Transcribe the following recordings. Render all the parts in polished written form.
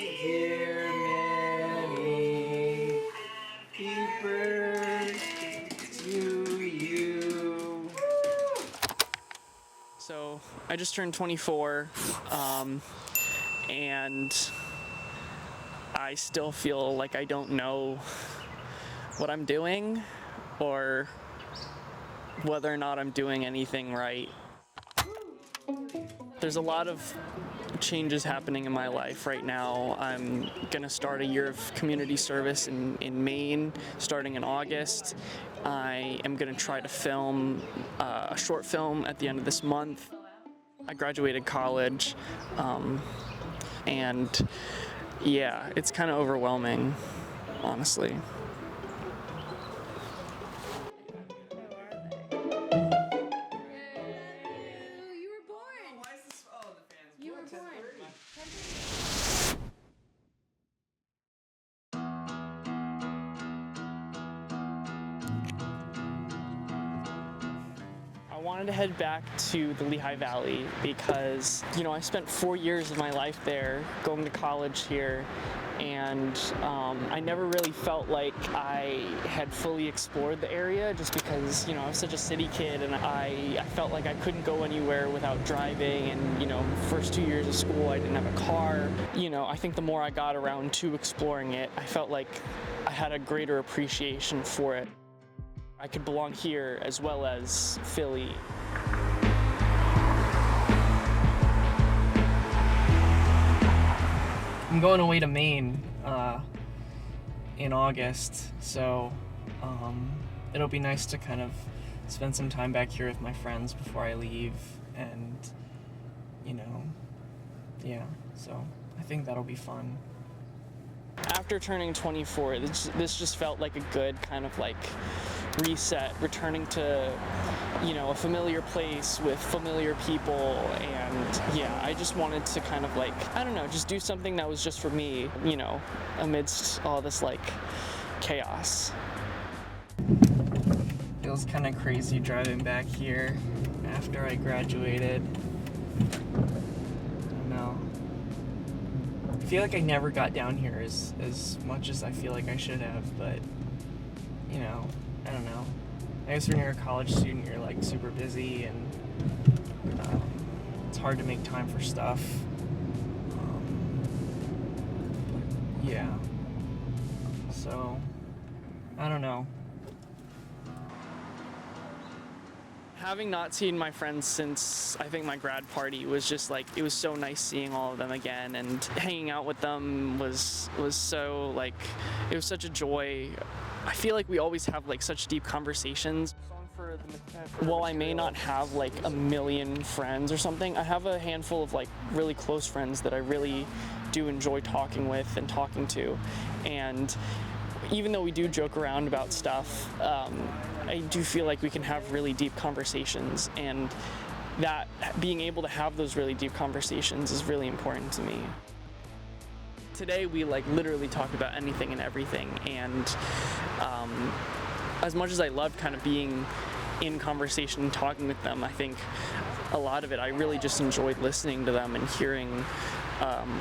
dear Minnie, happy birthday to you. So I just turned 24, and I still feel like I don't know what I'm doing or whether or not I'm doing anything right. There's a lot of changes happening in my life right now. I'm gonna start a year of community service in Maine starting in August. I am gonna try to film a short film at the end of this month. I graduated college, and yeah, it's kind of overwhelming, honestly. I wanted to head back to the Lehigh Valley because, I spent 4 years of my life there, going to college here, and I never really felt like I had fully explored the area just because, I was such a city kid, and I felt like I couldn't go anywhere without driving, and, first 2 years of school I didn't have a car. I think the more I got around to exploring it, I felt like I had a greater appreciation for it. I could belong here as well as Philly. I'm going away to Maine in August, so it'll be nice to kind of spend some time back here with my friends before I leave, and yeah, so I think that'll be fun. After turning 24, this just felt like a good kind of like reset, returning to, a familiar place with familiar people, and yeah, I just wanted to kind of like, I don't know, just do something that was just for me, amidst all this like chaos. Feels kind of crazy driving back here after I graduated. I don't know. I feel like I never got down here as much as I feel like I should have, but I don't know. I guess when you're a college student, you're like super busy, and it's hard to make time for stuff. Yeah. So, I don't know. Having not seen my friends since I think my grad party was just like, it was so nice seeing all of them again, and hanging out with them was so like, it was such a joy. I feel like we always have like such deep conversations. While I may not have like a million friends or something, I have a handful of like really close friends that I really do enjoy talking with and talking to. And even though we do joke around about stuff, I do feel like we can have really deep conversations, and that being able to have those really deep conversations is really important to me. Today we like literally talked about anything and everything, and as much as I loved kind of being in conversation and talking with them, I think a lot of it I really just enjoyed listening to them and hearing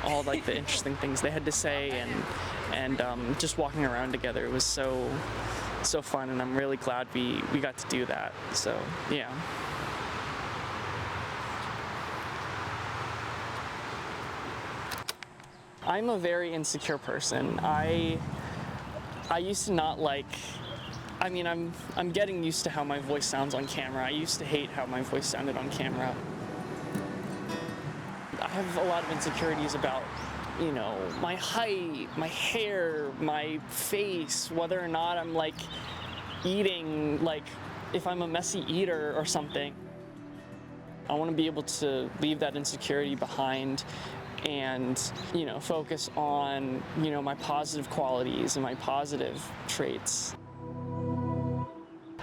all like the interesting things they had to say, and just walking around together. It was so fun, and I'm really glad we got to do that. So yeah. I'm a very insecure person. I used to not like, I'm getting used to how my voice sounds on camera. I used to hate how my voice sounded on camera. I have a lot of insecurities about, my height, my hair, my face, whether or not I'm like eating, like if I'm a messy eater or something. I want to be able to leave that insecurity behind and, focus on, my positive qualities and my positive traits.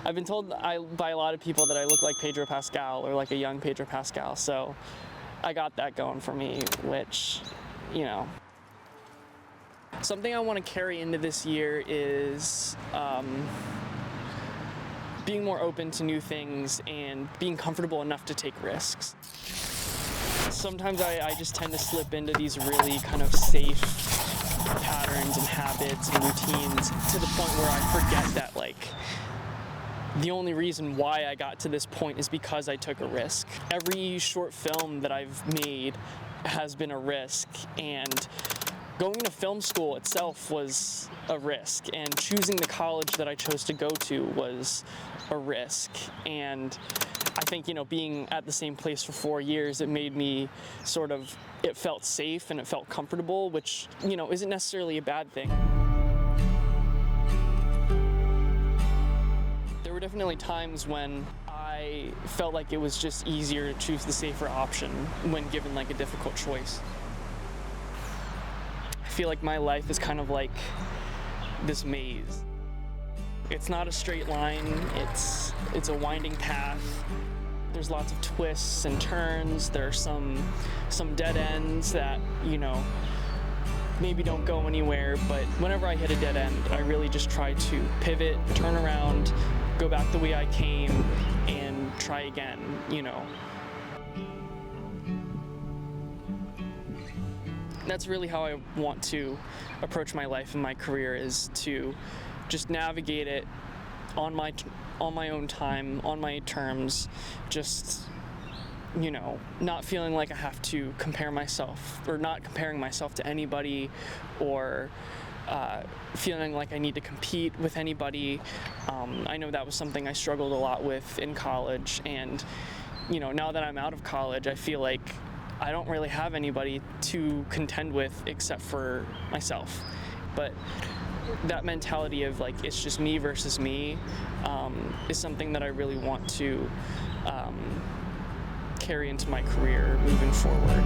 I've been told by a lot of people that I look like Pedro Pascal, or like a young Pedro Pascal, so I got that going for me, which, Something I want to carry into this year is being more open to new things and being comfortable enough to take risks. sometimes I just tend to slip into these really kind of safe patterns and habits and routines to the point where I forget that, like, the only reason why I got to this point is because I took a risk. Every short film that I've made has been a risk, and going to film school itself was a risk, and choosing the college that I chose to go to was a risk. And I think, being at the same place for 4 years, it made me it felt safe and it felt comfortable, which, isn't necessarily a bad thing. There were definitely times when I felt like it was just easier to choose the safer option when given like a difficult choice. I feel like my life is kind of like this maze. It's not a straight line, it's a winding path. There's lots of twists and turns. There are some dead ends that, maybe don't go anywhere, but whenever I hit a dead end, I really just try to pivot, turn around, go back the way I came, and try again, That's really how I want to approach my life and my career, is to just navigate it on my own time, on my terms, just, not feeling like I have to compare myself, or not comparing myself to anybody, or feeling like I need to compete with anybody. I know that was something I struggled a lot with in college, and now that I'm out of college, I feel like I don't really have anybody to contend with except for myself. But that mentality of like, it's just me versus me, is something that I really want to carry into my career moving forward.